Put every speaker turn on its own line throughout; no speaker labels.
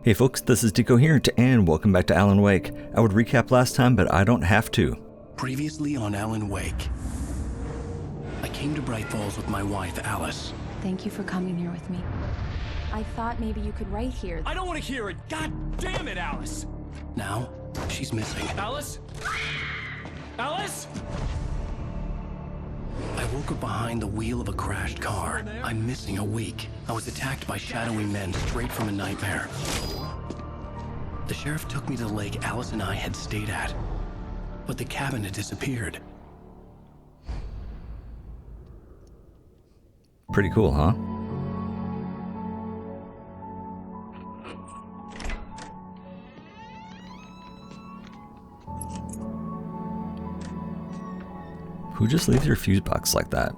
Hey folks, this is Deco here, and welcome back to Alan Wake. I would recap last time, but I don't have to.
Previously on Alan Wake, I came to Bright Falls with my wife, Alice.
Thank you for coming here with me. I thought maybe you could write here.
I don't want to hear it! God damn it, Alice!
Now, she's missing.
Alice? Alice?
I woke up behind the wheel of a crashed car. I'm missing a week. I was attacked by shadowy men straight from a nightmare. The sheriff took me to the lake Alice and I had stayed at, but the cabin had disappeared.
Pretty cool, huh? Who just leaves your fuse box like that?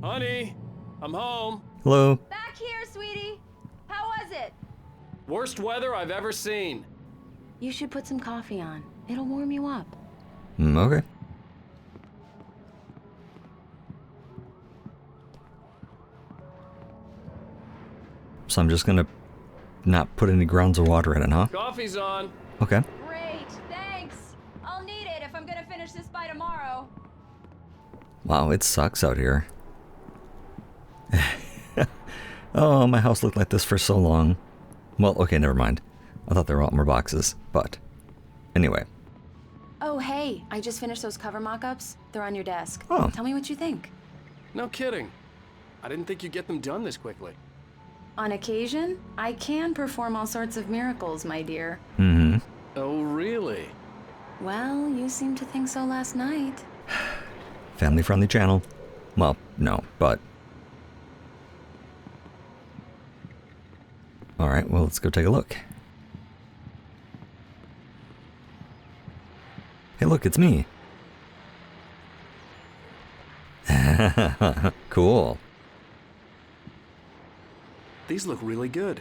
Honey, I'm home.
Hello?
Back here, sweetie. How was it?
Worst weather I've ever seen.
You should put some coffee on. It'll warm you up.
Okay. So I'm just gonna not put any grounds of water in it, huh?
Coffee's on.
Okay.
Great, thanks. I'll need it if I'm gonna finish this by tomorrow.
Wow, it sucks out here. Oh, my house looked like this for so long. Well, okay, never mind. I thought there were a lot more boxes, but anyway.
Oh, hey, I just finished those cover mock-ups. They're on your desk.
Oh.
Tell me what you think.
No kidding. I didn't think you'd get them done this quickly.
On occasion, I can perform all sorts of miracles, my dear.
Mm-hmm.
Oh, really?
Well, you seemed to think so last night.
Family-friendly channel. Well, no, but... Alright, well, let's go take a look. Hey, look, it's me. Cool.
These look really good.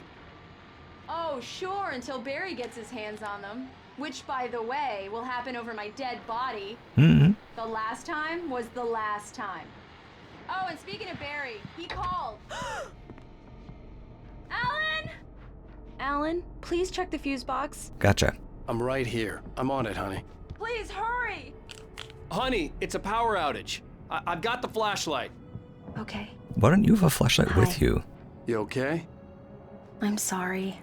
Oh, sure, until Barry gets his hands on them. Which, by the way, will happen over my dead body.
Mm-hmm.
The last time was the last time. Oh, and speaking of Barry, he called. Alan! Alan, please check the fuse box.
Gotcha.
I'm right here. I'm on it, honey.
Please hurry!
Honey, it's a power outage. I've got the flashlight.
Okay.
Why don't you have a flashlight with
Hi.
you?
You okay?
I'm sorry.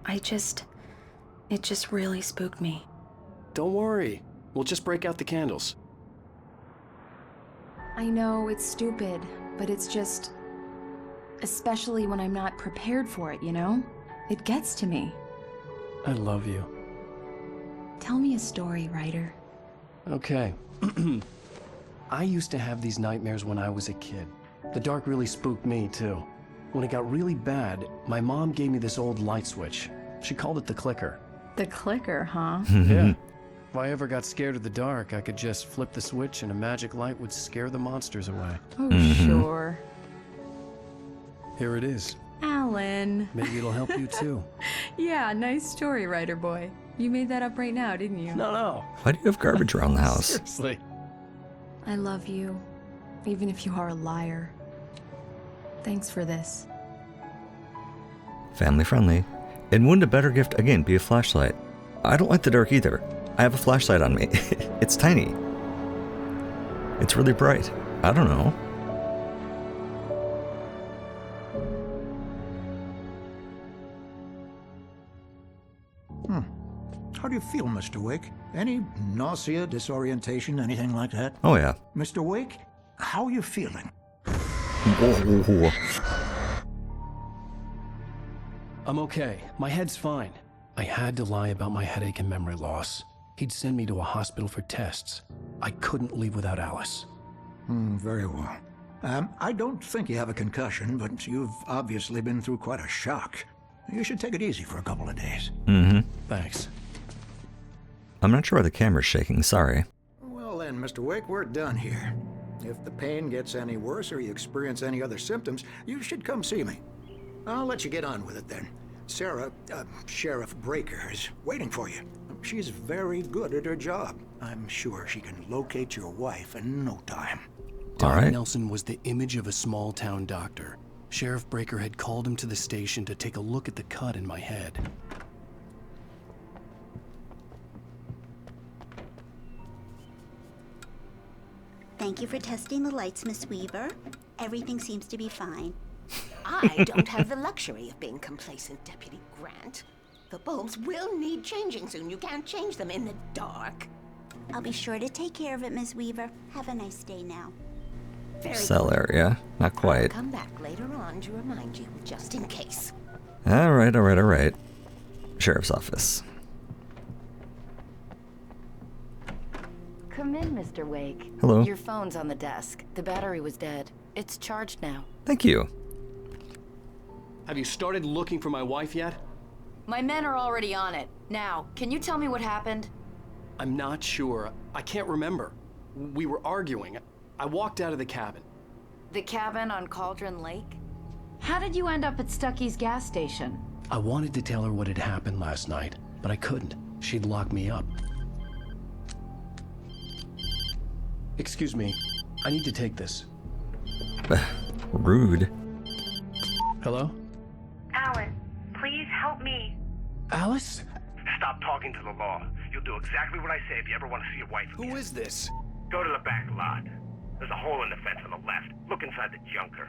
It just really spooked me.
Don't worry. We'll just break out the candles.
I know it's stupid, but it's just... Especially when I'm not prepared for it, you know? It gets to me.
I love you.
Tell me a story, writer.
Okay. I used to have these nightmares when I was a kid. The dark really spooked me, too. When it got really bad, my mom gave me this old light switch. She called it the clicker.
The clicker, huh?
Yeah. If I ever got scared of the dark, I could just flip the switch and a magic light would scare the monsters away.
Oh, sure.
Here it is.
Alan.
Maybe it'll help you, too.
Yeah, nice story, writer boy. You made that up right now, didn't you?
No.
Why do you have garbage around the house?
Seriously.
I love you, even if you are a liar. Thanks for this.
Family-friendly. And wouldn't a better gift, again, be a flashlight? I don't like the dark either. I have a flashlight on me. It's tiny. It's really bright. I don't know.
How do you feel, Mr. Wake? Any nausea, disorientation, anything like that?
Oh, yeah.
Mr. Wake, how are you feeling?
Whoa.
I'm okay. My head's fine. I had to lie about my headache and memory loss. He'd send me to a hospital for tests. I couldn't leave without Alice.
Very well. I don't think you have a concussion, but you've obviously been through quite a shock. You should take it easy for a couple of days.
Mm-hmm.
Thanks.
I'm not sure why the camera's shaking, sorry.
Well then, Mr. Wake, we're done here. If the pain gets any worse or you experience any other symptoms, you should come see me. I'll let you get on with it then. Sarah, Sheriff Breaker, is waiting for you. She's very good at her job. I'm sure she can locate your wife in no time.
All
Don
right.
Nelson was the image of a small-town doctor. Sheriff Breaker had called him to the station to take a look at the cut in my head.
Thank you for testing the lights, Miss Weaver. Everything seems to be fine.
I don't have the luxury of being complacent, Deputy Grant. The bulbs will need changing soon. You can't change them in the dark.
I'll be sure to take care of it, Miss Weaver. Have a nice day now.
Very
Cell
good.
area. Not
I'll
quite.
come back later on to remind you, just in case.
All right, all right, all right. Sheriff's office.
Come in, Mr. Wake.
Hello.
Your phone's on the desk. The battery was dead. It's charged now.
Thank you.
Have you started looking for my wife yet?
My men are already on it. Now, can you tell me what happened?
I'm not sure. I can't remember. We were arguing. I walked out of the cabin.
The cabin on Cauldron Lake? How did you end up at Stucky's gas station?
I wanted to tell her what had happened last night, but I couldn't. She'd lock me up. Excuse me. I need to take this.
Rude.
Hello?
Alan, please help me.
Alice?
Stop talking to the law. You'll do exactly what I say if you ever want to see your wife again.
Who is this?
Go to the back lot. There's a hole in the fence on the left. Look inside the junker.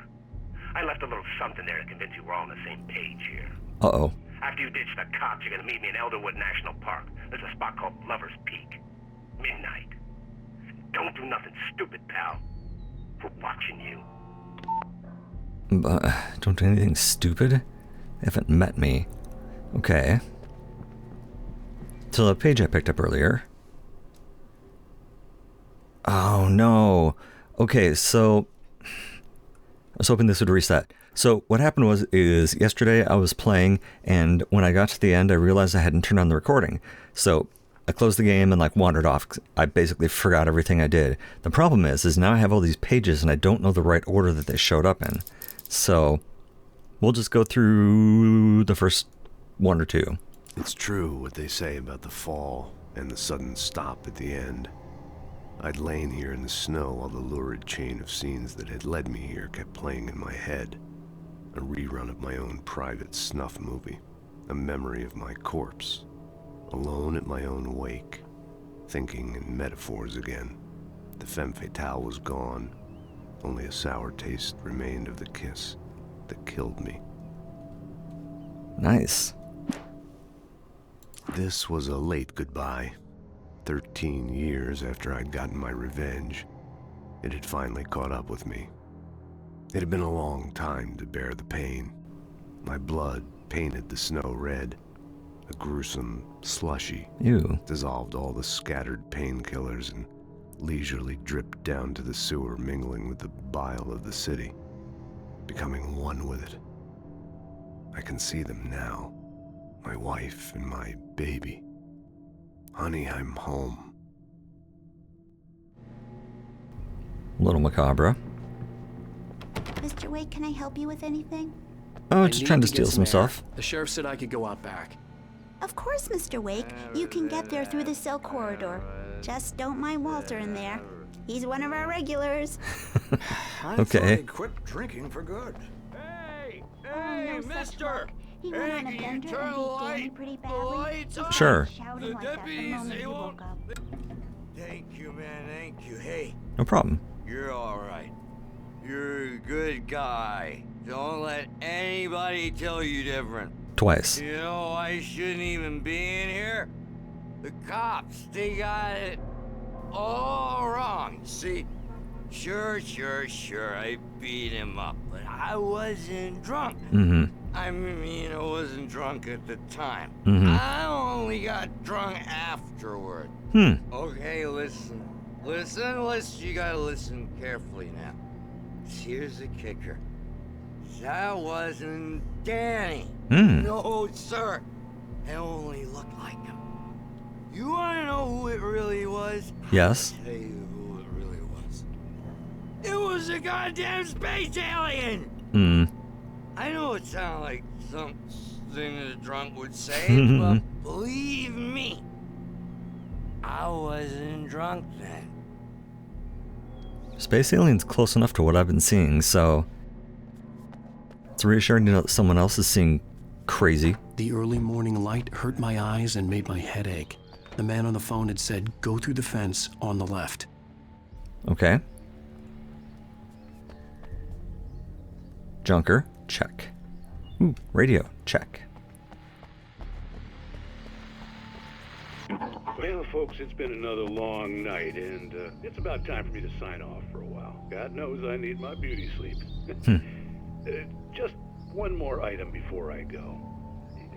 I left a little something there to convince you we're all on the same page here.
Uh-oh.
After you ditch the cops, you're gonna meet me in Elderwood National Park. There's a spot called Lover's Peak. Midnight. Don't do nothing stupid, pal. We're watching you.
Don't do anything stupid? They haven't met me. Okay. So the page I picked up earlier. Oh no. Okay, so I was hoping this would reset. So what happened is yesterday I was playing, and when I got to the end I realized I hadn't turned on the recording. So I closed the game and wandered off. I basically forgot everything I did. The problem is now I have all these pages and I don't know the right order that they showed up in. So we'll just go through the first one or two.
It's true what they say about the fall and the sudden stop at the end. I'd lain here in the snow while the lurid chain of scenes that had led me here kept playing in my head. A rerun of my own private snuff movie. A memory of my corpse. Alone at my own wake. Thinking in metaphors again. The femme fatale was gone. Only a sour taste remained of the kiss that killed me.
Nice.
This was a late goodbye. 13 years after I'd gotten my revenge, it had finally caught up with me. It had been a long time to bear the pain. My blood painted the snow red. A gruesome slushy
Ew.
dissolved all the scattered painkillers and leisurely dripped down to the sewer, mingling with the bile of the city, becoming one with it. I can see them now. My wife and my baby. Honey, I'm home.
A little macabre.
Mr. Wake, can I help you with anything?
Oh,
I
just
need
trying to
get
steal some
air.
stuff.
The sheriff said I could go out back.
Of course, Mr. Wake. You can get there through the cell corridor. Just don't mind Walter in there. He's one of our regulars.
I
Okay.
thought he quit drinking for good.
Hey, no such luck. He went on a bender and beat Danny pretty badly.
Sure.
Shouting like that the moment he woke up.
Thank you, man, thank you. Hey,
No problem.
you're all right. You're a good guy. Don't let anybody tell you different.
Twice.
You know, I shouldn't even be in here. The cops, they got it all wrong. See, sure, I beat him up, but I wasn't drunk.
Mm-hmm.
I mean, I wasn't drunk at the time.
Mhm.
I only got drunk afterward. Okay, listen. You gotta listen carefully now. Here's the kicker. That wasn't Danny. No, sir. It only looked like him. You wanna know who it really was?
Yes.
I'll tell you who it really was. It was a goddamn space alien! I know it sounds like something a drunk would say, but believe me, I wasn't drunk then.
Space alien's close enough to what I've been seeing, so it's reassuring to know that someone else is seeing crazy.
The early morning light hurt my eyes and made my head ache. The man on the phone had said, go through the fence on the left.
Okay. Junker, check. Ooh, radio, check.
Well, folks, it's been another long night, and it's about time for me to sign off for a while. God knows I need my beauty sleep. Just one more item before I go.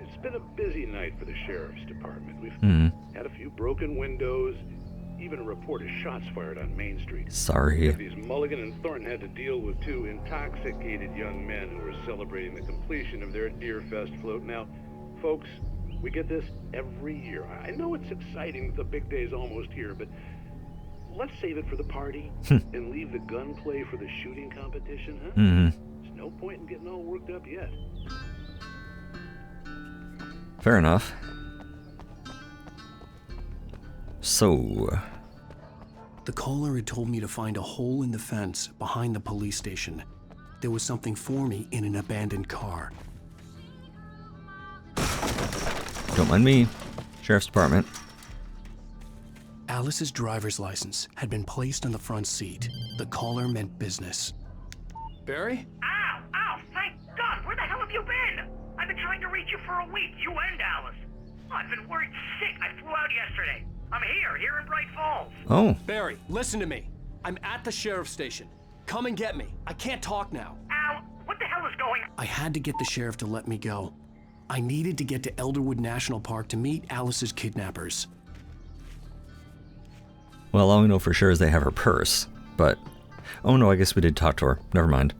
It's been a busy night for the sheriff's department. We've had a few broken windows, even a report of shots fired on Main Street.
Sorry.
These Mulligan and Thornton had to deal with two intoxicated young men who were celebrating the completion of their Deer Fest float. Now, folks, we get this every year. I know it's exciting that the big day's almost here, but let's save it for the party and leave the gunplay for the shooting competition, huh? There's no point in getting all worked up yet.
Fair enough. So...
The caller had told me to find a hole in the fence behind the police station. There was something for me in an abandoned car.
Don't mind me. Sheriff's Department.
Alice's driver's license had been placed on the front seat. The caller meant business.
Barry?
Ow! Ow! Thank God! Where the hell have you been? I've been trying to reach you for a week, you and Alice. I've been worried sick. I flew out yesterday. I'm here in Bright Falls.
Oh.
Barry, listen to me. I'm at the sheriff's station. Come and get me. I can't talk now.
Ow! What the hell is going on?
I had to get the sheriff to let me go. I needed to get to Elderwood National Park to meet Alice's kidnappers.
Well, all we know for sure is they have her purse, but... Oh no, I guess we did talk to her. Never mind.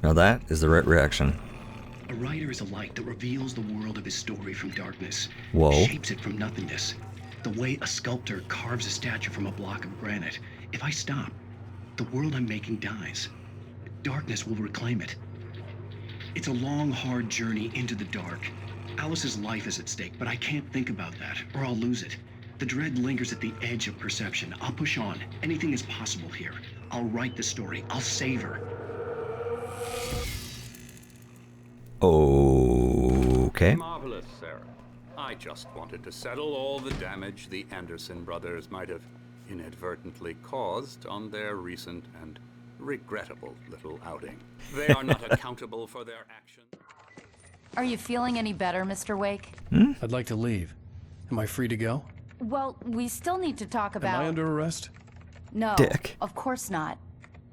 Now that is the right reaction.
A writer is a light that reveals the world of his story from darkness.
Whoa.
Shapes it from nothingness. The way a sculptor carves a statue from a block of granite. If I stop, the world I'm making dies. Darkness will reclaim it. It's a long, hard journey into the dark. Alice's life is at stake, but I can't think about that, or I'll lose it. The dread lingers at the edge of perception. I'll push on. Anything is possible here. I'll write the story. I'll save her.
Okay.
Marvelous, Sarah. I just wanted to settle all the damage the Anderson brothers might have inadvertently caused on their recent and regrettable little outing. They are not accountable for their actions.
Are you feeling any better, Mr. Wake?
I'd like to leave. Am I free to go?
Well, we still need to talk about...
Am I under arrest?
No,
Dick.
of course not.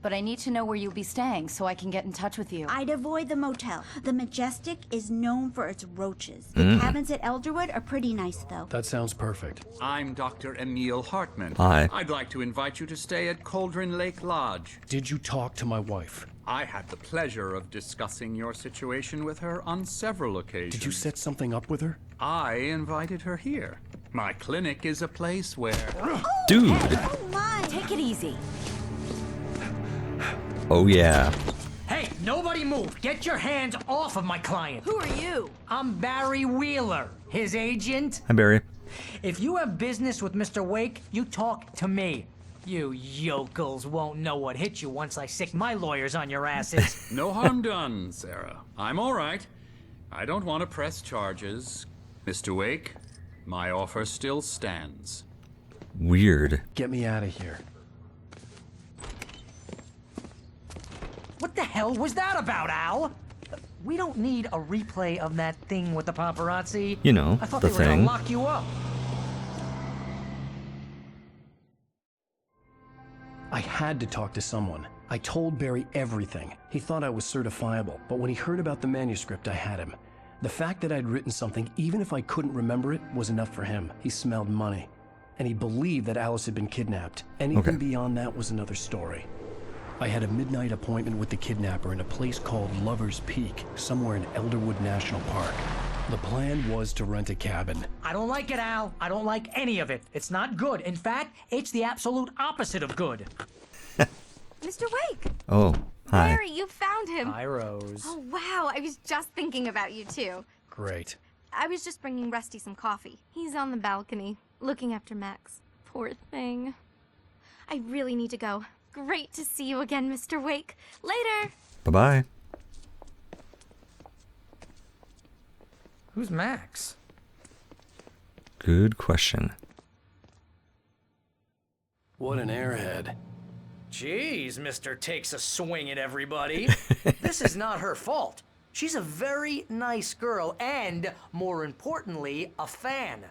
But I need to know where you'll be staying so I can get in touch with you.
I'd avoid the motel. The Majestic is known for its roaches. The cabins at Elderwood are pretty nice, though.
That sounds perfect.
I'm Dr. Emil Hartman.
Hi.
I'd like to invite you to stay at Cauldron Lake Lodge.
Did you talk to my wife?
I had the pleasure of discussing your situation with her on several occasions.
Did you set something up with her?
I invited her here. My clinic is a place where...
Dude.
Oh, my.
Take it easy.
Oh yeah.
Hey, nobody move. Get your hands off of my client.
Who are you?
I'm Barry Wheeler, his agent.
Hi, Barry.
If you have business with Mr. Wake, you talk to me. You yokels won't know what hit you once I sick my lawyers on your asses.
No harm done, Sarah. I'm all right. I don't want to press charges. Mr. Wake, my offer still stands.
Weird.
Get me out of here.
What the hell was that about, Al? We don't need a replay of that thing with the paparazzi.
You know,
I thought
the
they were gonna
thing.
lock you up.
I had to talk to someone. I told Barry everything. He thought I was certifiable, but when he heard about the manuscript, I had him. The fact that I'd written something, even if I couldn't remember it, was enough for him. He smelled money. And he believed that Alice had been kidnapped. Anything beyond that was another story. I had a midnight appointment with the kidnapper in a place called Lover's Peak, somewhere in Elderwood National Park. The plan was to rent a cabin.
I don't like it, Al. I don't like any of it. It's not good. In fact, it's the absolute opposite of good.
Mr. Wake!
Oh, hi.
Barry, you found him!
Hi, Rose.
Oh, wow. I was just thinking about you, too.
Great.
I was just bringing Rusty some coffee. He's on the balcony, looking after Max. Poor thing. I really need to go. Great to see you again, Mr. Wake. Later!
Bye-bye.
Who's Max?
Good question.
What an airhead.
Jeez, Mr. Takes a swing at everybody. This is not her fault. She's a very nice girl and, more importantly, a fan.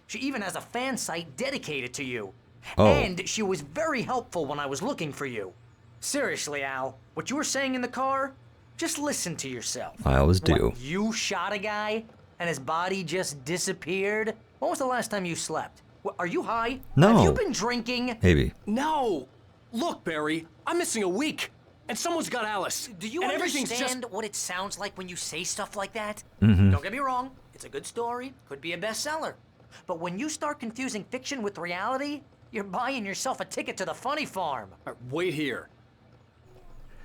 She even has a fan site dedicated to you.
Oh.
And she was very helpful when I was looking for you. Seriously, Al, what you were saying in the car, just listen to yourself.
I always do.
What, you shot a guy and his body just disappeared? When was the last time you slept? Are you high?
No.
Have you been drinking?
Maybe.
No! Look, Barry, I'm missing a week. And someone's got Alice.
Do you
and everything's
understand
just...
what it sounds like when you say stuff like that?
Mm-hmm.
Don't get me wrong, it's a good story, could be a bestseller. But when you start confusing fiction with reality, you're buying yourself a ticket to the funny farm.
Wait here.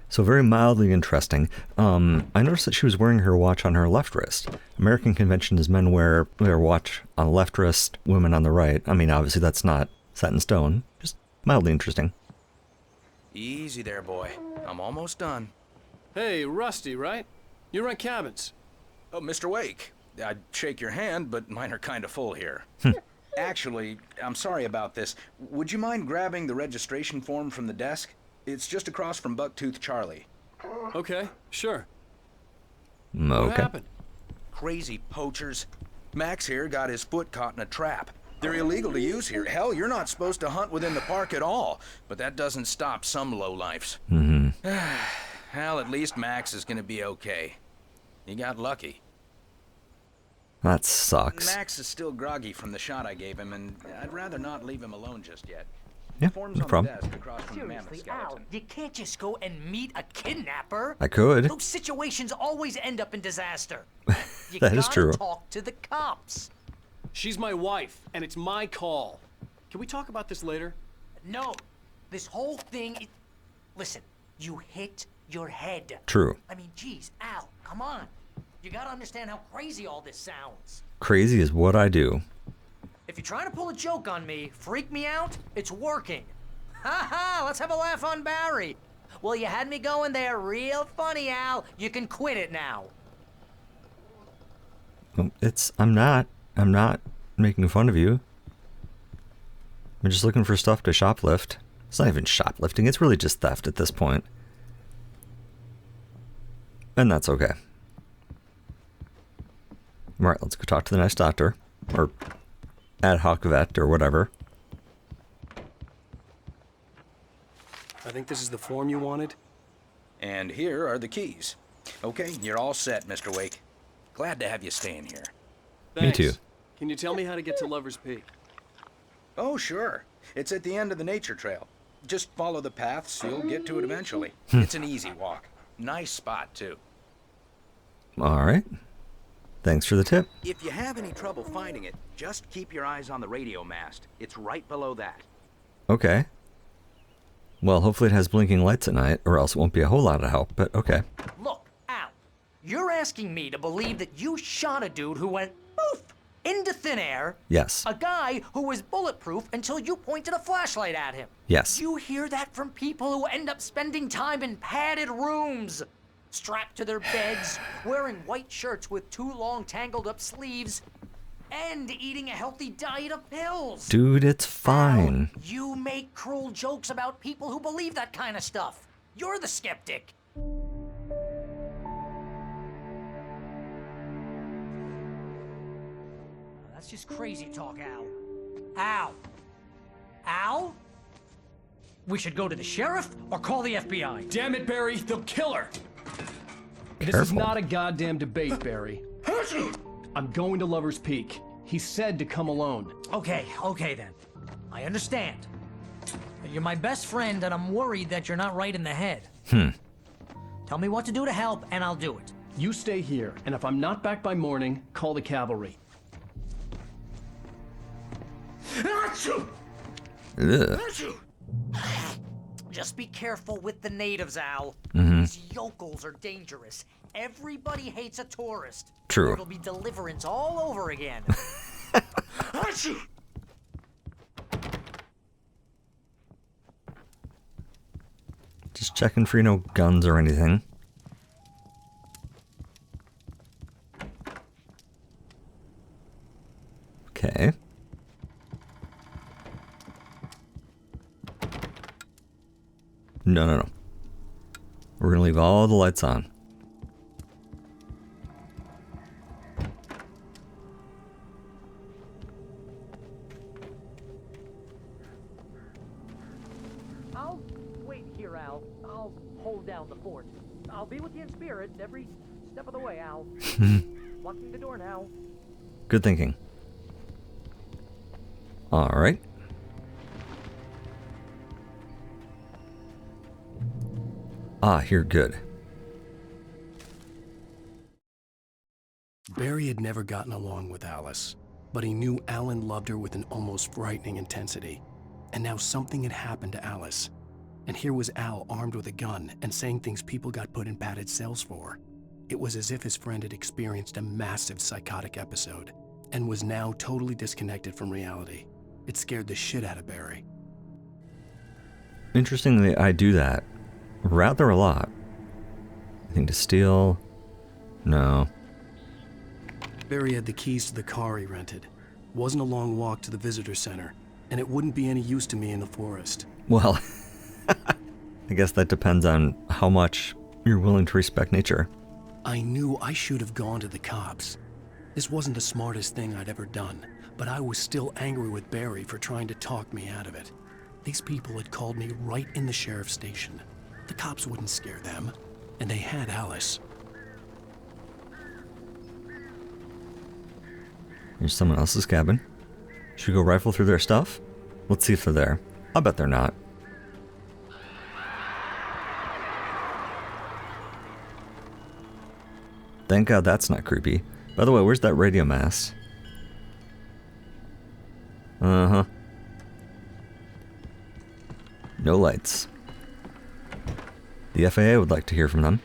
So very mildly interesting. I noticed that she was wearing her watch on her left wrist. American convention is men wear their watch on the left wrist, women on the right. I mean, obviously that's not set in stone. Just mildly interesting.
Easy there, boy. I'm almost done.
Hey, Rusty, right? You rent cabins.
Oh, Mr. Wake. I'd shake your hand, but mine are kind of full here. Actually, I'm sorry about this. Would you mind grabbing the registration form from the desk? It's just across from Bucktooth Charlie.
Okay, sure.
Okay.
What happened?
Crazy poachers. Max here got his foot caught in a trap. They're illegal to use here. Hell, you're not supposed to hunt within the park at all. But that doesn't stop some lowlifes.
Mm-hmm.
Hell, at least Max is gonna be okay. He got lucky.
That sucks.
Max is still groggy from the shot I gave him, and I'd rather not leave him alone just yet.
Yeah,
Form's
no
on
problem.
the desk across from the mammoth
Seriously, Al,
skeleton.
you can't just go and meet a kidnapper.
I could.
Those situations always end up in disaster. You
That is true.
gotta talk to the cops.
She's my wife, and it's my call. Can we talk about this later?
No, this whole thing is... Listen, you hit your head.
True.
I mean, geez, Al, come on. You gotta understand how crazy all this sounds.
Crazy is what I do.
If you're trying to pull a joke on me, freak me out, it's working. Ha ha, let's have a laugh on Barry. Well, you had me going there real funny, Al. You can quit it now.
I'm not making fun of you. I'm just looking for stuff to shoplift. It's not even shoplifting, it's really just theft at this point. And that's okay. Alright, let's go talk to the nice doctor. Or ad hoc vet, or whatever.
I think this is the form you wanted.
And here are the keys. Okay, you're all set, Mr. Wake. Glad to have you staying here.
Thanks.
Me too.
Can you tell me how to get to Lover's Peak?
Oh, sure. It's at the end of the nature trail. Just follow the paths, you'll get to it eventually. It's an easy walk. Nice spot, too.
Alright. Thanks for the tip.
If you have any trouble finding it, just keep your eyes on the radio mast. It's right below that.
Okay. Well, hopefully it has blinking lights at night, or else it won't be a whole lot of help, but okay.
Look, Al, you're asking me to believe that you shot a dude who went poof into thin air.
Yes.
A guy who was bulletproof until you pointed a flashlight at him.
Yes.
You hear that from people who end up spending time in padded rooms, strapped to their beds, wearing white shirts with too long tangled up sleeves, and eating a healthy diet of pills.
Dude, it's fine.
Al, you make cruel jokes about people who believe that kind of stuff. You're the skeptic. That's just crazy talk, Al. Al? Al? We should go to the sheriff or call the FBI.
Damn it, Barry, they'll kill her. This is
Careful.
not a goddamn debate, Barry. I'm going to Lover's Peak. He said to come alone.
Okay then. I understand. You're my best friend, and I'm worried that you're not right in the head. Tell me what to do to help, and I'll do it.
You stay here, and if I'm not back by morning, call the cavalry.
Ugh.
Just be careful with the natives, Al.
Mm-hmm.
These yokels are dangerous. Everybody hates a tourist.
True.
It'll be deliverance all over again.
Just checking for, guns or anything. Okay. No. We're gonna leave all the lights on.
I'll wait here, Al. I'll hold down the fort. I'll be with you in spirit every step of the way, Al. Locking the door now.
Good thinking. All right. Here, good.
Barry had never gotten along with Alice, but he knew Alan loved her with an almost frightening intensity. And now something had happened to Alice. And here was Al armed with a gun and saying things people got put in padded cells for. It was as if his friend had experienced a massive psychotic episode and was now totally disconnected from reality. It scared the shit out of Barry.
Interestingly, I do that. Rather a lot. Anything to steal? No.
Barry had the keys to the car he rented. Wasn't a long walk to the visitor center, and it wouldn't be any use to me in the forest.
Well, I guess that depends on how much you're willing to respect nature.
I knew I should have gone to the cops. This wasn't the smartest thing I'd ever done, but I was still angry with Barry for trying to talk me out of it. These people had called me right in the sheriff's station. The cops wouldn't scare them, and they had Alice.
Here's someone else's cabin. Should we go rifle through their stuff? Let's see if they're there. I'll bet they're not. Thank God that's not creepy. By the way, where's that radio mast? Uh-huh. No lights. The FAA would like to hear from them.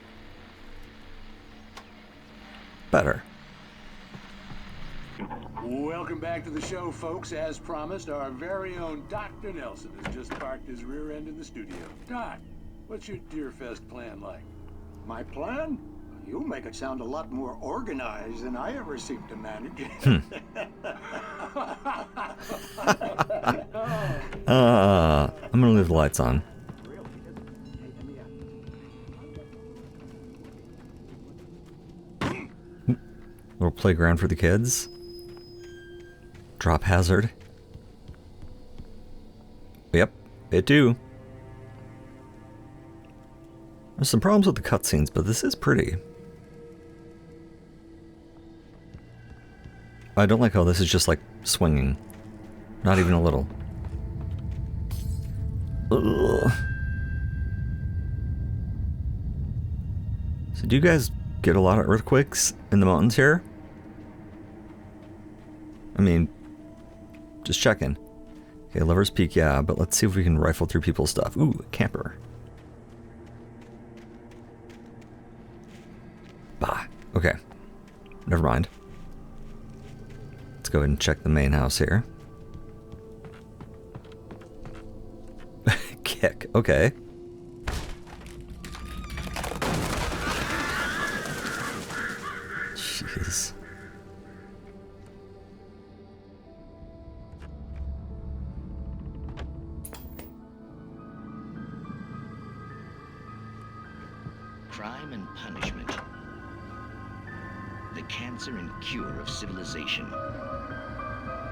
Better.
Welcome back to the show, folks. As promised, our very own Dr. Nelson has just parked his rear end in the studio. Doc, what's your Deerfest plan like?
My plan? You make it sound a lot more organized than I ever seem to manage.
I'm gonna leave the lights on. Little playground for the kids. Drop hazard. Yep, it do. There's some problems with the cutscenes, but this is pretty. I don't like how this is just like swinging. Not even a little. Ugh. So do you guys get a lot of earthquakes in the mountains here? I mean, just checking. Okay, Lover's Peak, yeah, but let's see if we can rifle through people's stuff. Ooh, a camper. Bah, okay. Never mind. Let's go ahead and check the main house here. Kick, okay. Jeez.
Crime and punishment. The cancer and cure of civilization.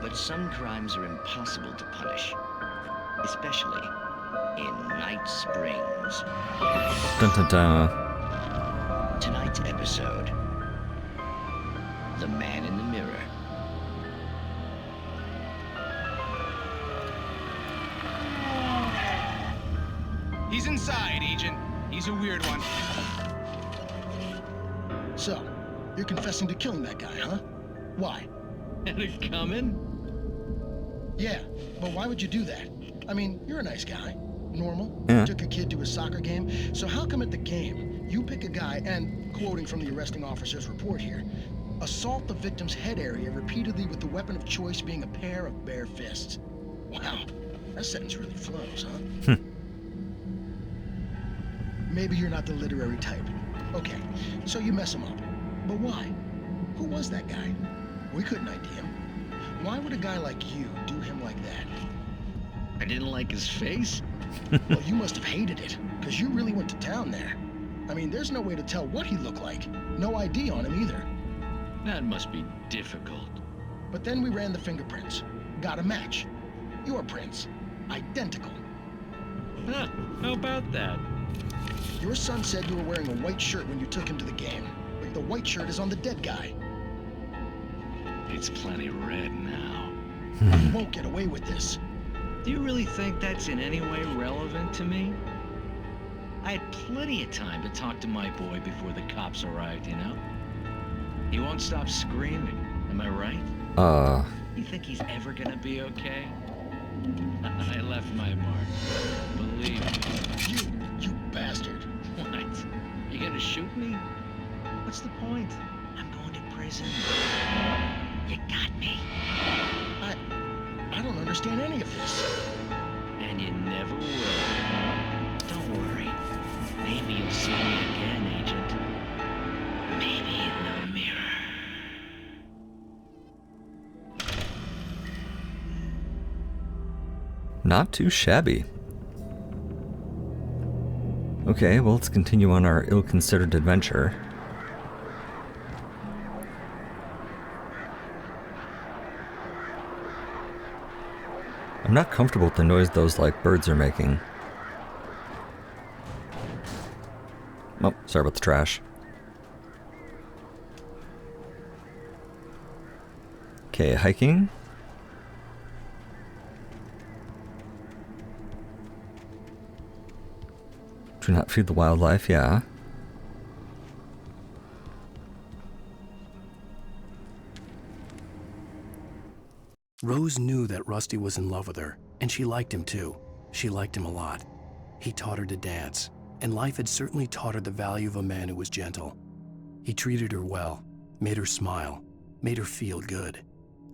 But some crimes are impossible to punish, especially in Night Springs.
Dun dun dun.
Tonight's episode, The Man in the Mirror.
He's inside, Agent. He's a weird one.
So, you're confessing to killing that guy, huh? Why?
Had it coming?
Yeah, but why would you do that? I mean, you're a nice guy. Normal.
Yeah.
Took a kid to a soccer game. So how come at the game, you pick a guy and, quoting from the arresting officer's report here, assault the victim's head area repeatedly with the weapon of choice being a pair of bare fists? Wow, that sentence really flows, huh? Maybe you're not the literary type. Okay, so you mess him up. But why? Who was that guy? We couldn't ID him. Why would a guy like you do him like that?
I didn't like his face?
Well, you must have hated it, because you really went to town there. I mean, there's no way to tell what he looked like. No ID on him either.
That must be difficult.
But then we ran the fingerprints. Got a match. Your prints. Identical.
Huh, how about that?
Your son said you were wearing a white shirt when you took him to the game. But the white shirt is on the dead guy.
It's plenty red now.
You won't get away with this.
Do you really think that's in any way relevant to me? I had plenty of time to talk to my boy before the cops arrived, you know? He won't stop screaming, am I right? You think he's ever gonna be okay? I left my mark. Believe me.
You bastard.
What? You gonna shoot me? What's the point? I'm going to prison. You got me.
I don't understand any of this.
And you never will. Don't worry. Maybe you'll see me again, Agent. Maybe in the mirror.
Not too shabby. Okay, well, let's continue on our ill-considered adventure. I'm not comfortable with the noise those, like, birds are making. Oh, sorry about the trash. Okay, hiking. Do not feed the wildlife, yeah.
Rose knew that Rusty was in love with her, and she liked him too. She liked him a lot. He taught her to dance, and life had certainly taught her the value of a man who was gentle. He treated her well, made her smile, made her feel good.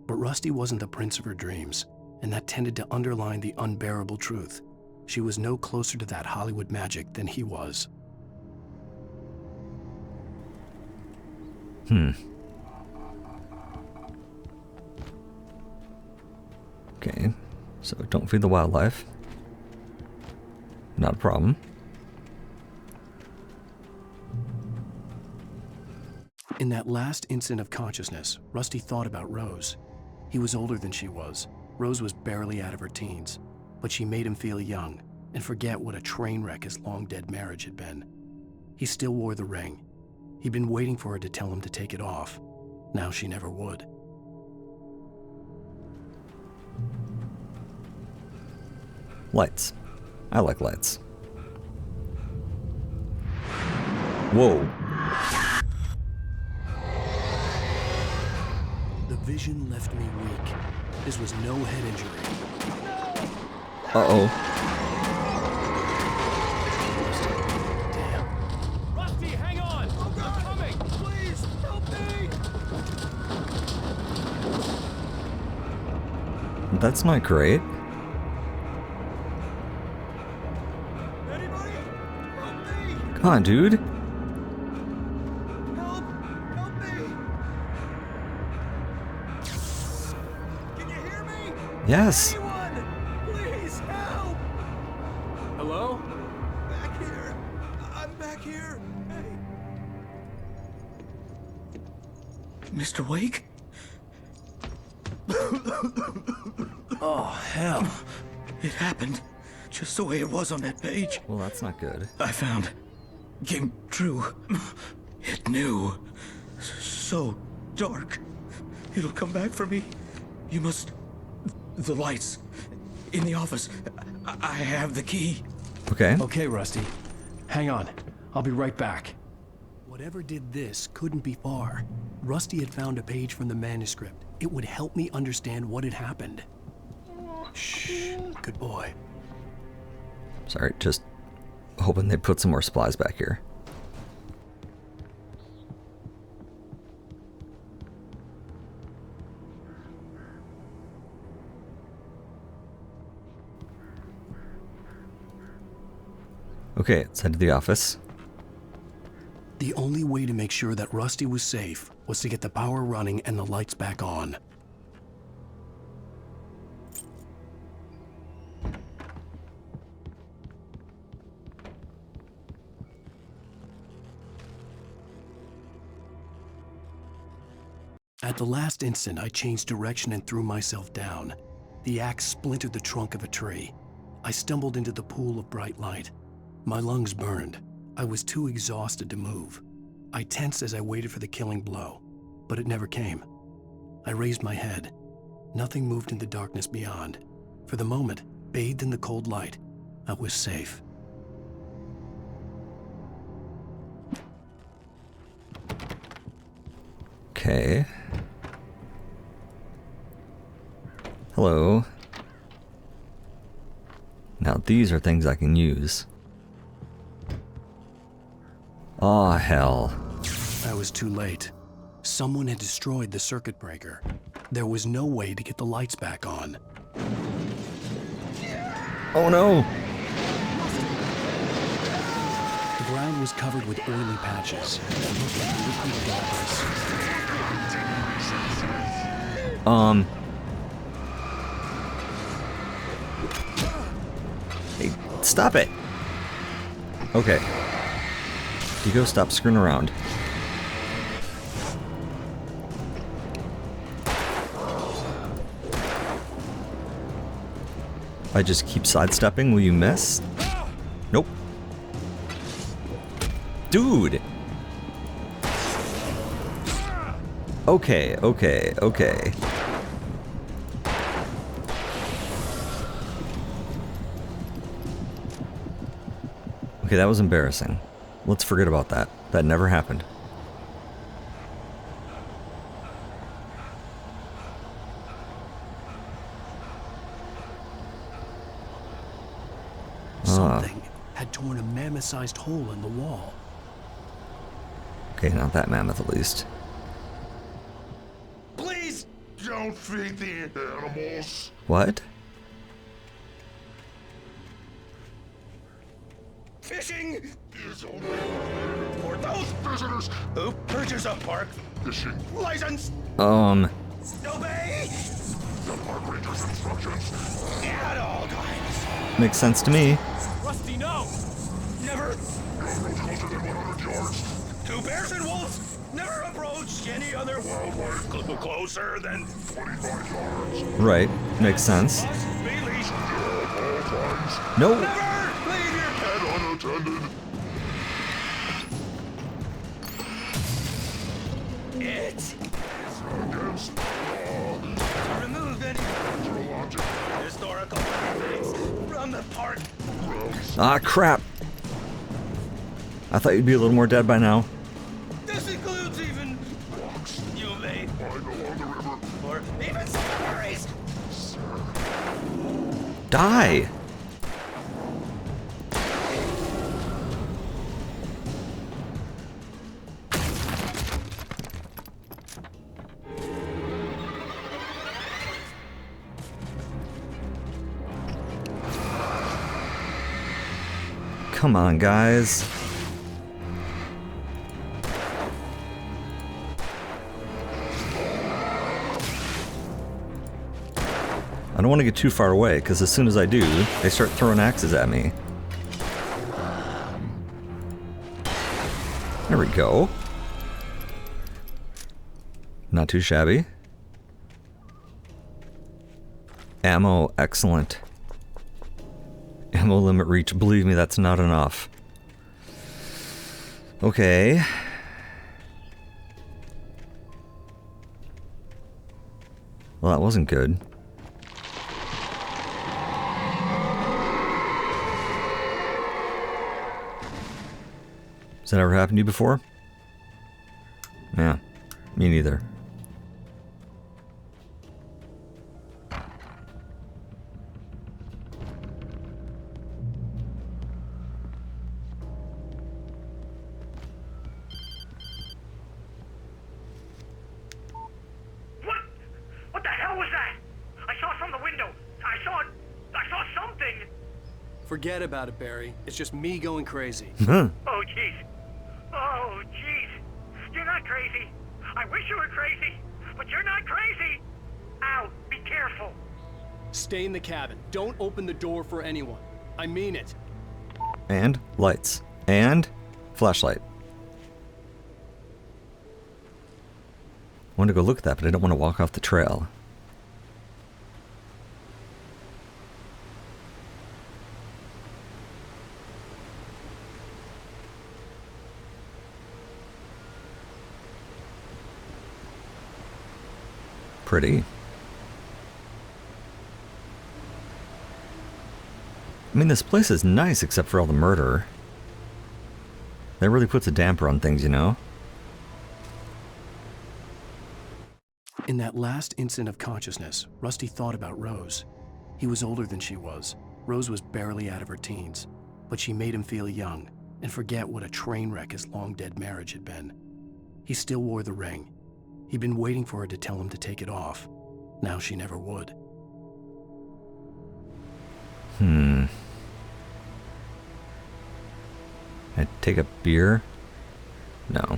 But Rusty wasn't the prince of her dreams, and that tended to underline the unbearable truth. She was no closer to that Hollywood magic than he was.
Okay, so don't feed the wildlife. Not a problem.
In that last instant of consciousness, Rusty thought about Rose. He was older than she was. Rose was barely out of her teens, but she made him feel young and forget what a train wreck his long-dead marriage had been. He still wore the ring. He'd been waiting for her to tell him to take it off. Now she never would.
Lights. I like lights. Whoa.
The vision left me weak. This was no head injury.
Uh-oh.
Damn.
Rusty, hang on! I'm coming! Please, help me!
That's not great.
Anybody? Help me!
Come on, dude.
Help! Help me! Can you hear me?
Yes.
Anyone? Please help! Hello? Back here. I'm back here. Hey.
Mr. Wake?
Oh, hell.
It happened just the way it was on that page.
Well, that's not good.
I found. Came true. It knew. So dark. It'll come back for me. You must. The lights. In the office. I have the key.
Okay.
Okay, Rusty. Hang on. I'll be right back. Whatever did this couldn't be far. Rusty had found a page from the manuscript. It would help me understand what had happened. Shh. Good boy.
Sorry, just hoping they put some more supplies back here. Okay, let's head to the office.
The only way to make sure that Rusty was safe was to get the power running and the lights back on. At the last instant, I changed direction and threw myself down. The axe splintered the trunk of a tree. I stumbled into the pool of bright light. My lungs burned. I was too exhausted to move. I tensed as I waited for the killing blow, but it never came. I raised my head. Nothing moved in the darkness beyond. For the moment, bathed in the cold light, I was safe.
Okay. Hello. Now these are things I can use. Aw, hell.
I was too late. Someone had destroyed the circuit breaker. There was no way to get the lights back on.
Oh no!
The ground was covered with oily patches. It looked like liquid darkness.
Hey, stop it! Okay. You go stop screwing around. If I just keep sidestepping, will you miss? Nope. Dude! Okay, okay, okay. Okay, that was embarrassing. Let's forget about that. That never happened.
Something had torn a mammoth-sized hole in the wall.
Okay, not that mammoth at least.
Please don't feed the animals.
What?
Fishing is only for those visitors who purchase a park fishing license. Obey the park ranger's instructions at all times.
Makes sense to me.
Rusty, no! Never approach closer than 100 yards. To bears and wolves, never approach any other wildlife closer than 25 yards.
Right, makes sense.
Must be leashed at all times.
No.
Never leave your pet unattended. It is against the law to remove any natural object, historical artifacts from the park.
Ah, crap. I thought you'd be a little more dead by now.
This includes even walks you may find along the river, or even safaris.
Die! Come on, guys. I don't want to get too far away, because as soon as I do, they start throwing axes at me. There we go. Not too shabby. Ammo, excellent. Ammo limit reach, believe me, that's not enough. Okay. Well, that wasn't good. Has that ever happened to you before? Yeah, me neither.
Forget about it, Barry. It's just me going crazy.
Oh, jeez. Oh, jeez. You're not crazy. I wish you were crazy, but you're not crazy. Ow, be careful.
Stay in the cabin. Don't open the door for anyone. I mean it.
And lights. And flashlight. I want to go look at that, but I don't want to walk off the trail. Pretty. I mean, this place is nice except for all the murder. That really puts a damper on things, you know?
In that last instant of consciousness, Rusty thought about Rose. He was older than she was. Rose was barely out of her teens, but she made him feel young and forget what a train wreck his long-dead marriage had been. He still wore the ring. He'd been waiting for her to tell him to take it off. Now she never would.
I'd take a beer? No.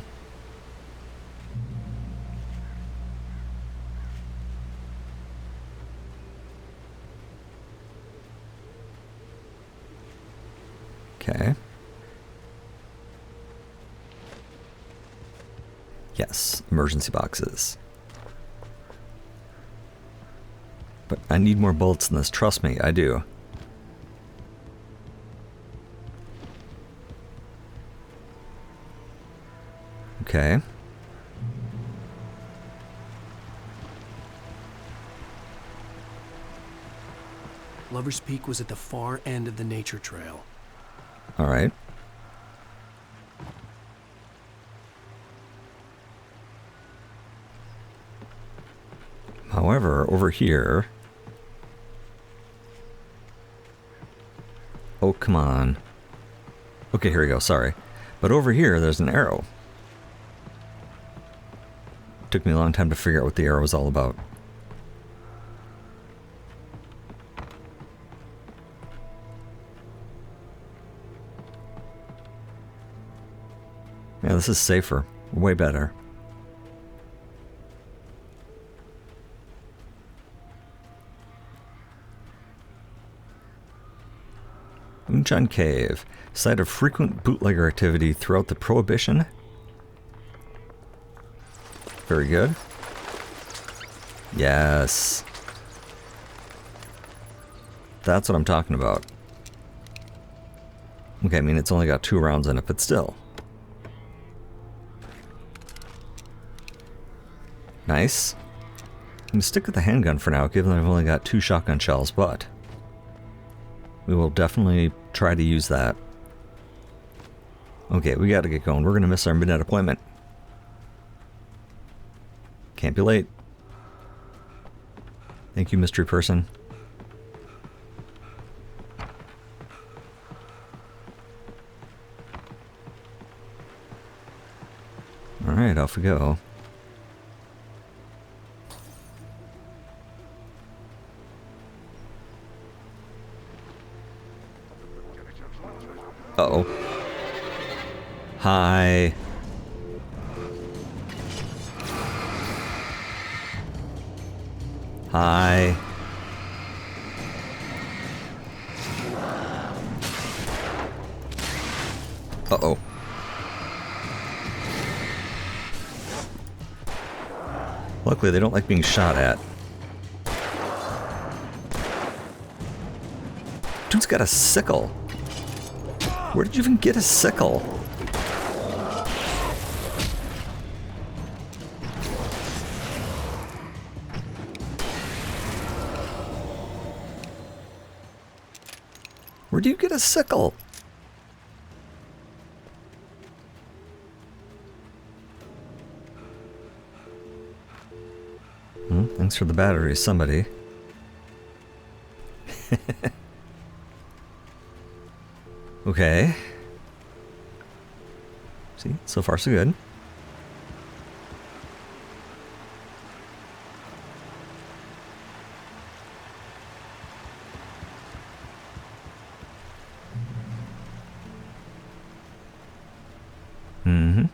Okay. Yes, emergency boxes. But I need more bullets than this, trust me, I do. Okay.
Lover's Peak was at the far end of the nature trail.
All right. However, over here... Oh, come on. Okay, here we go, sorry. But over here, there's an arrow. Took me a long time to figure out what the arrow was all about. Yeah, this is safer. Way better. Moonshine Cave, site of frequent bootlegger activity throughout the Prohibition. Very good. Yes. That's what I'm talking about. Okay, I mean, it's only got 2 rounds in it, but still. Nice. I'm gonna stick with the handgun for now, given that I've only got 2 shotgun shells, but we will definitely try to use that. Okay, we gotta get going. We're gonna miss our midnight appointment. Can't be late. Thank you, mystery person. Alright, off we go. Uh-oh. Hi. Hi. Uh-oh. Luckily, they don't like being shot at. Dude's got a sickle. Where did you even get a sickle? Where do you get a sickle? Thanks for the battery, somebody. Okay. See, so far so good. Mm-hmm.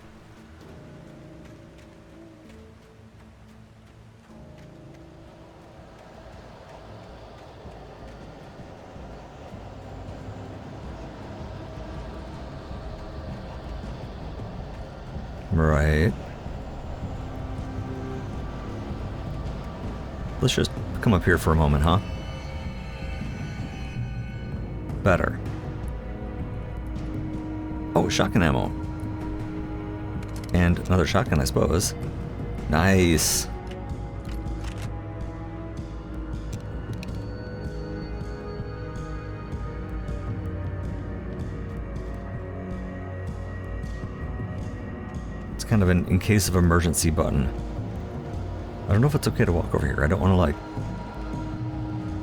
Right. Let's just come up here for a moment, huh? Better. Oh, shotgun ammo. And another shotgun, I suppose. Nice. It's kind of an in case of emergency button. I don't know if it's okay to walk over here. I don't want to, like,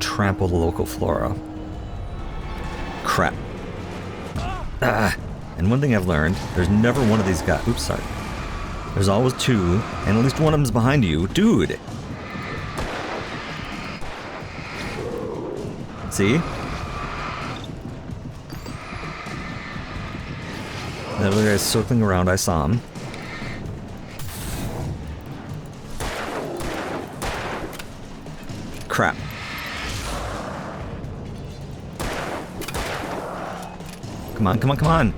trample the local flora. Crap. Ah. And one thing I've learned, there's never one of these guys. Oops, sorry. There's always two, and at least one of them's behind you. Dude! See? That other guy's circling around, I saw him. Crap. Come on, come on, come on!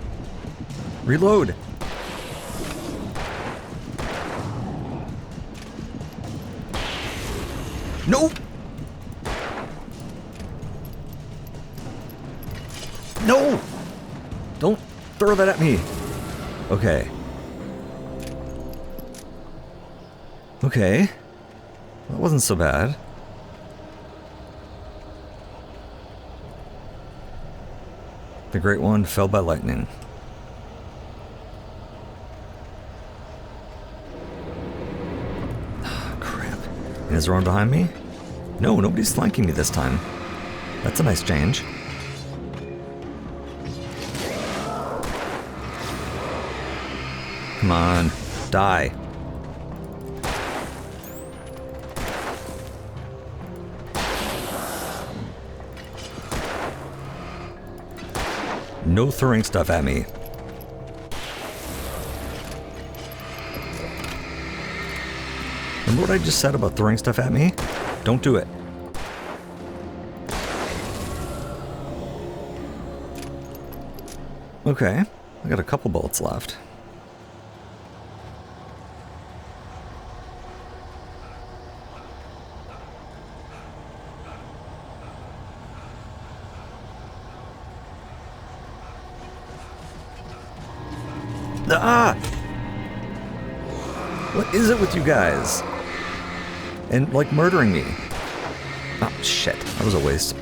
Reload! No! No! Don't throw that at me! Okay. Okay. That wasn't so bad. The Great One fell by lightning. Crap. And is there one behind me? No, nobody's flanking me this time. That's a nice change. Come on, die. No throwing stuff at me. Remember what I just said about throwing stuff at me? Don't do it. Okay, I got a couple bullets left. Ah! What is it with you guys? And, like, murdering me. Oh, shit. That was a waste.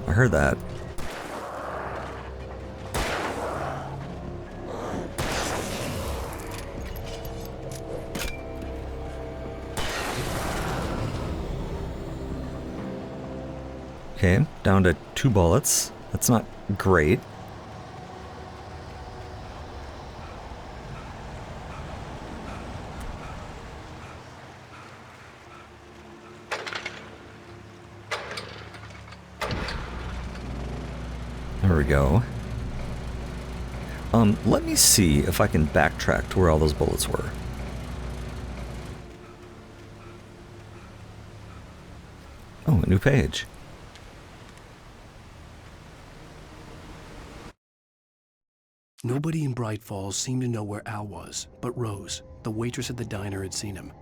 I heard that. Okay, down to 2 bullets. That's not great. There we go. Let me see if I can backtrack to where all those bullets were. Oh, a new page.
Nobody in Bright Falls seemed to know where Al was, but Rose, the waitress at the diner, had seen him.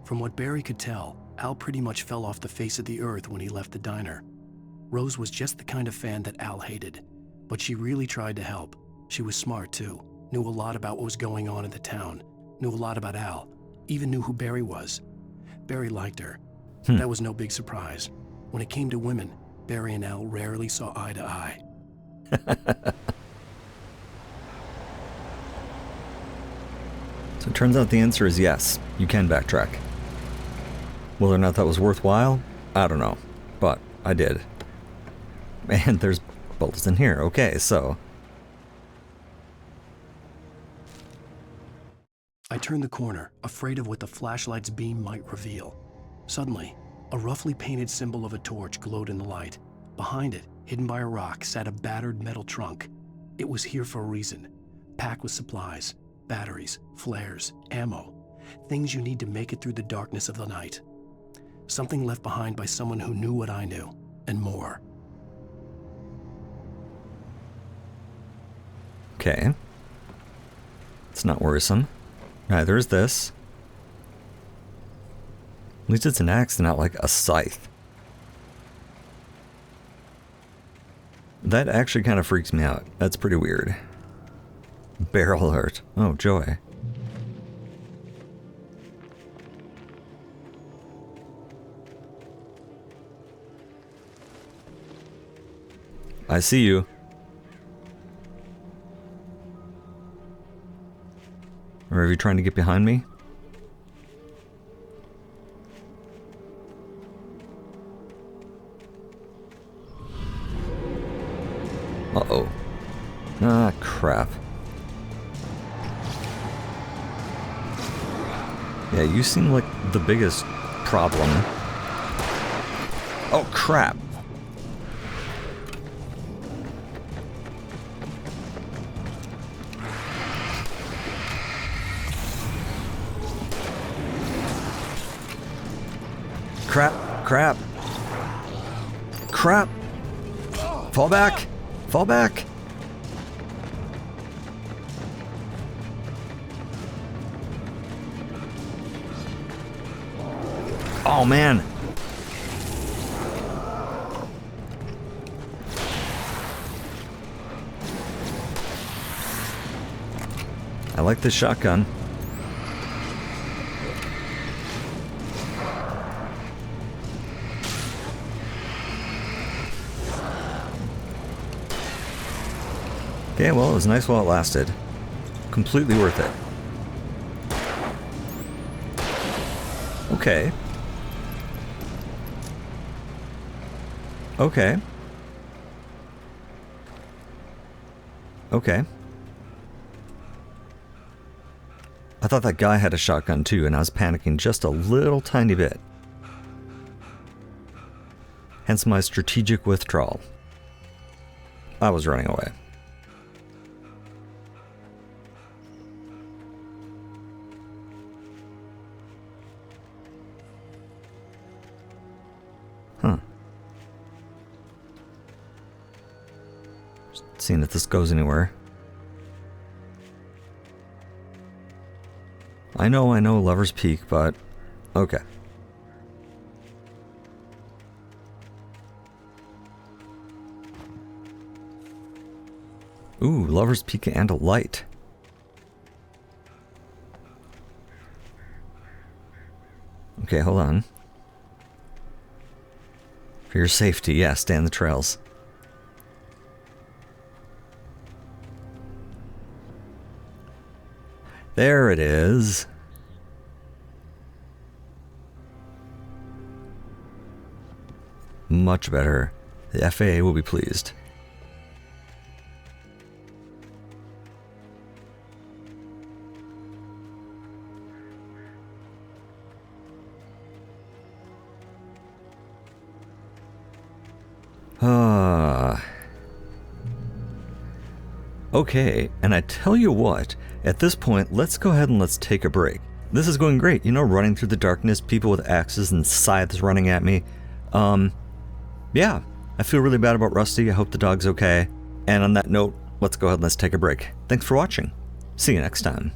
From what Barry could tell, Al pretty much fell off the face of the earth when he left the diner. Rose was just the kind of fan that Al hated, but she really tried to help. She was smart too, knew a lot about what was going on in the town, knew a lot about Al, even knew who Barry was. Barry liked her. That was no big surprise. When it came to women, Barry and Al rarely saw eye to eye.
So it turns out the answer is yes, you can backtrack. Whether or not that was worthwhile, I don't know, but I did. And there's bullets in here. Okay, so.
I turned the corner, afraid of what the flashlight's beam might reveal. Suddenly, A roughly painted symbol of a torch glowed in the light. Behind it, hidden by a rock, sat a battered metal trunk. It was here for a reason, packed with supplies, batteries, flares, ammo, things you need to make it through the darkness of the night. Something left behind by someone who knew what I knew, and more.
Okay. It's not worrisome. Neither is this. At least it's an axe and not like a scythe. That actually kind of freaks me out. That's pretty weird. Barrel alert. Oh, joy. I see you. Or are you trying to get behind me? Uh-oh. Ah, crap. Yeah, you seem like the biggest problem. Oh, crap. Crap, crap. Crap. Fall back. Fall back. Oh, man. I like this shotgun. Okay, well, it was nice while it lasted. Completely worth it. Okay. Okay. Okay. I thought that guy had a shotgun too, and I was panicking just a little tiny bit. Hence my strategic withdrawal. I was running away. Huh. Just seeing if this goes anywhere. I know Lover's Peak, but okay. Ooh, Lover's Peak and a light. Okay, hold on. For your safety, yeah, stay on the trails. There it is. Much better. The FAA will be pleased. Okay, and I tell you what, at this point, let's go ahead and let's take a break. This is going great, you know, running through the darkness, people with axes and scythes running at me. Yeah, I feel really bad about Rusty. I hope the dog's okay. And on that note, let's go ahead and let's take a break. Thanks for watching. See you next time.